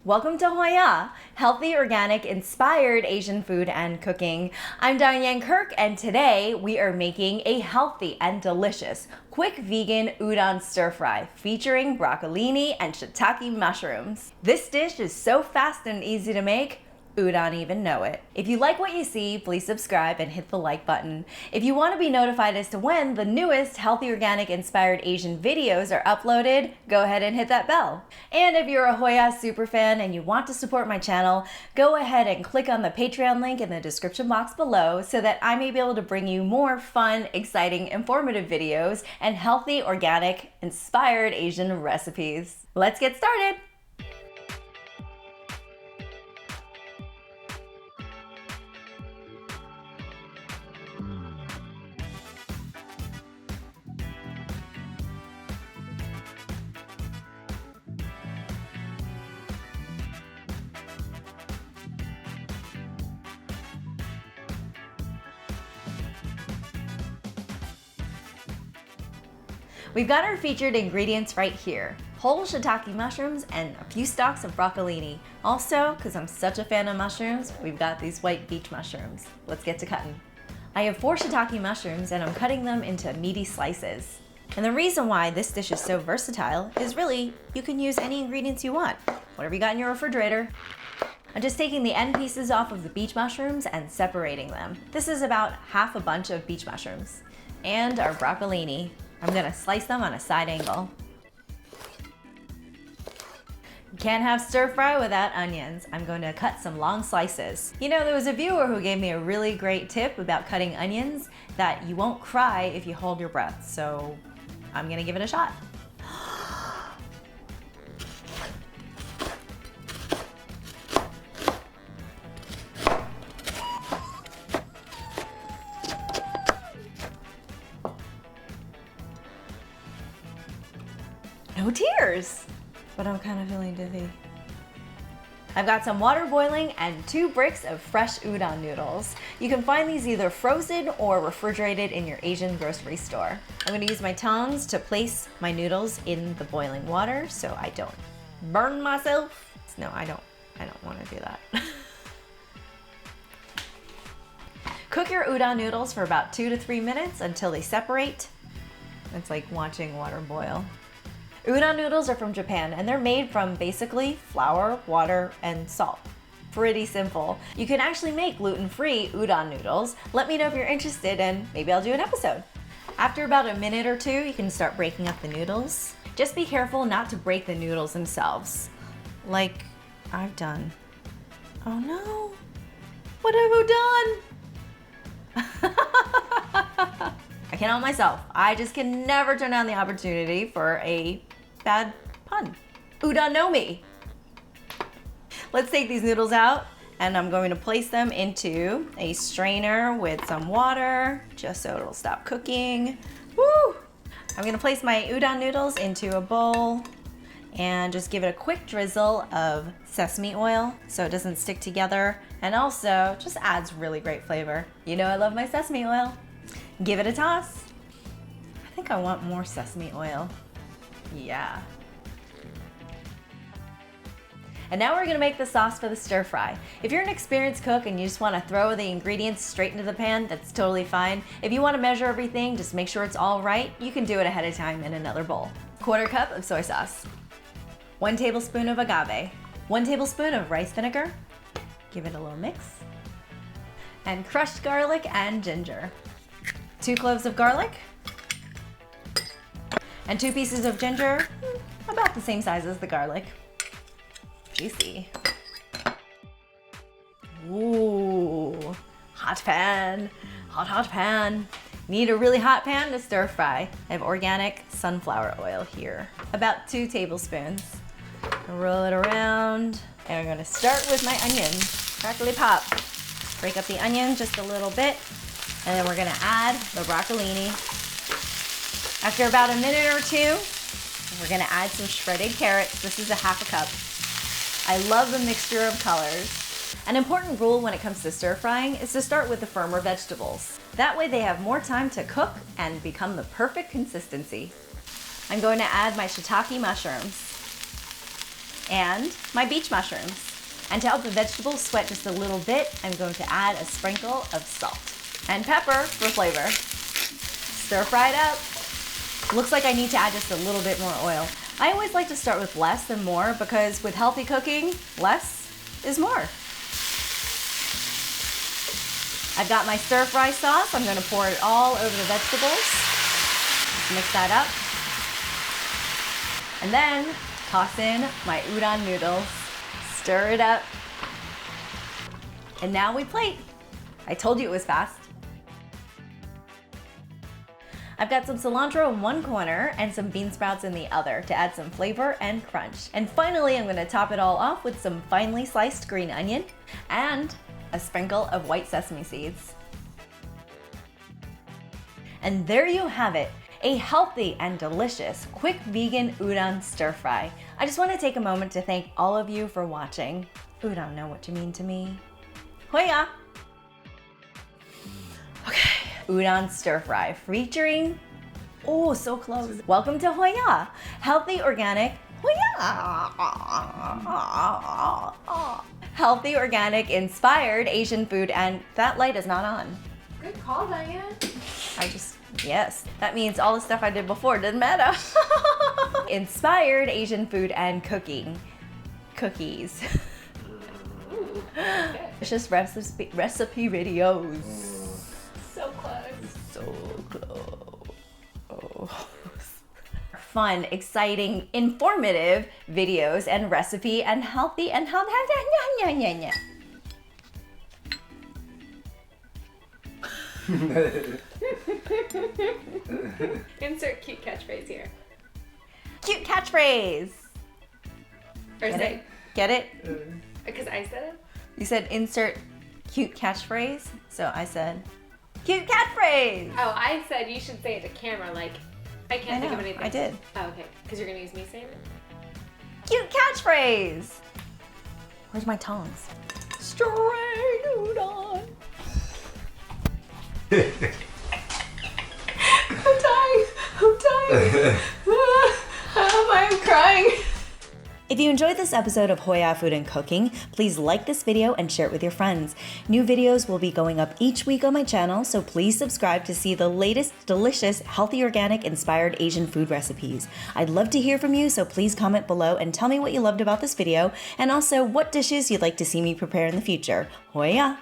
Welcome to HOIA, healthy, organic, inspired Asian food and cooking. I'm Diane Yang Kirk, and today we are making a healthy and delicious quick vegan udon stir fry featuring broccolini and shiitake mushrooms. This dish is so fast and easy to make, udon even know it. If you like what you see, please subscribe and hit the like button. If you want to be notified as to when the newest healthy, organic, inspired Asian videos are uploaded, go ahead and hit that bell. And if you're a HOIA superfan and you want to support my channel, go ahead and click on the Patreon link in the description box below so that I may be able to bring you more fun, exciting, informative videos and healthy, organic, inspired Asian recipes. Let's get started. We've got our featured ingredients right here. Whole shiitake mushrooms and a few stalks of broccolini. Also, because I'm such a fan of mushrooms, we've got these white beach mushrooms. Let's get to cutting. I have 4 shiitake mushrooms and I'm cutting them into meaty slices. And the reason why this dish is so versatile is really, you can use any ingredients you want. Whatever you got in your refrigerator. I'm just taking the end pieces off of the beach mushrooms and separating them. This is about half a bunch of beach mushrooms. And our broccolini. I'm gonna slice them on a side angle. You can't have stir fry without onions. I'm going to cut some long slices. You know, there was a viewer who gave me a really great tip about cutting onions, that you won't cry if you hold your breath. So I'm gonna give it a shot. No tears, but I'm kind of feeling dizzy. I've got some water boiling and 2 bricks of fresh udon noodles. You can find these either frozen or refrigerated in your Asian grocery store. I'm going to use my tongs to place my noodles in the boiling water so I don't burn myself. No, I don't want to do that. Cook your udon noodles for about 2 to 3 minutes until they separate. It's like watching water boil. Udon noodles are from Japan and they're made from basically flour, water, and salt. Pretty simple. You can actually make gluten-free udon noodles. Let me know if you're interested and maybe I'll do an episode. After about a minute or 2, you can start breaking up the noodles. Just be careful not to break the noodles themselves, like I've done. Oh no, what have I done? I can't help myself. I just can never turn down the opportunity for a bad pun. Udon no me. Let's take these noodles out and I'm going to place them into a strainer with some water just so it'll stop cooking. Woo! I'm going to place my udon noodles into a bowl and just give it a quick drizzle of sesame oil so it doesn't stick together, and also just adds really great flavor. You know I love my sesame oil. Give it a toss. I think I want more sesame oil. Yeah. And now we're gonna make the sauce for the stir fry. If you're an experienced cook and you just wanna throw the ingredients straight into the pan, that's totally fine. If you wanna measure everything, just make sure it's all right, you can do it ahead of time in another bowl. 1/4 cup of soy sauce. 1 tablespoon of agave. 1 tablespoon of rice vinegar. Give it a little mix. And crushed garlic and ginger. 2 cloves of garlic. And 2 pieces of ginger, about the same size as the garlic. Juicy. Ooh, hot pan, hot pan. Need a really hot pan to stir fry. I have organic sunflower oil here, about 2 tablespoons. Roll it around, and we're gonna start with my onions. Crackly pop. Break up the onion just a little bit, and then we're gonna add the broccolini. After about a minute or 2, we're gonna add some shredded carrots. This is a 1/2 cup. I love the mixture of colors. An important rule when it comes to stir frying is to start with the firmer vegetables. That way they have more time to cook and become the perfect consistency. I'm going to add my shiitake mushrooms. and my beach mushrooms. And to help the vegetables sweat just a little bit, I'm going to add a sprinkle of salt and pepper for flavor. Stir fry it up. Looks like I need to add just a little bit more oil. I always like to start with less than more because with healthy cooking, less is more. I've got my stir fry sauce. I'm going to pour it all over the vegetables. Mix that up. And then toss in my udon noodles. Stir it up. And now we plate. I told you it was fast. I've got some cilantro in one corner and some bean sprouts in the other to add some flavor and crunch. And finally, I'm going to top it all off with some finely sliced green onion and a sprinkle of white sesame seeds. And there you have it. A healthy and delicious, quick vegan udon stir fry. I just want to take a moment to thank all of you for watching. Udon know what you mean to me. HOIA! Okay, udon stir fry featuring, oh, so close. Welcome to HOIA, healthy organic, HOIA! Healthy organic inspired Asian food, and that light is not on. Good call, Diane. Yes, that means all the stuff I did before didn't matter. Inspired Asian food and cooking. Cookies. Ooh, okay. It's just recipe videos. So close. So close. Oh. Fun, exciting, informative videos and recipe and healthy and healthy. Insert cute catchphrase here. Cute catchphrase. Or Get say, it? Get it? because I said it? You said insert cute catchphrase, so I said cute catchphrase. Oh, I said you should say it to camera, like, I can't think of anything. I did. Oh, okay. Because you're going to use me saying it? Cute catchphrase. Where's my tongs? Straight udon. I'm dying. I'm crying. If you enjoyed this episode of HOIA Food and Cooking, please like this video and share it with your friends. New videos will be going up each week on my channel, so please subscribe to see the latest delicious, healthy, organic, inspired Asian food recipes. I'd love to hear from you, so please comment below and tell me what you loved about this video, and also what dishes you'd like to see me prepare in the future. HOIA!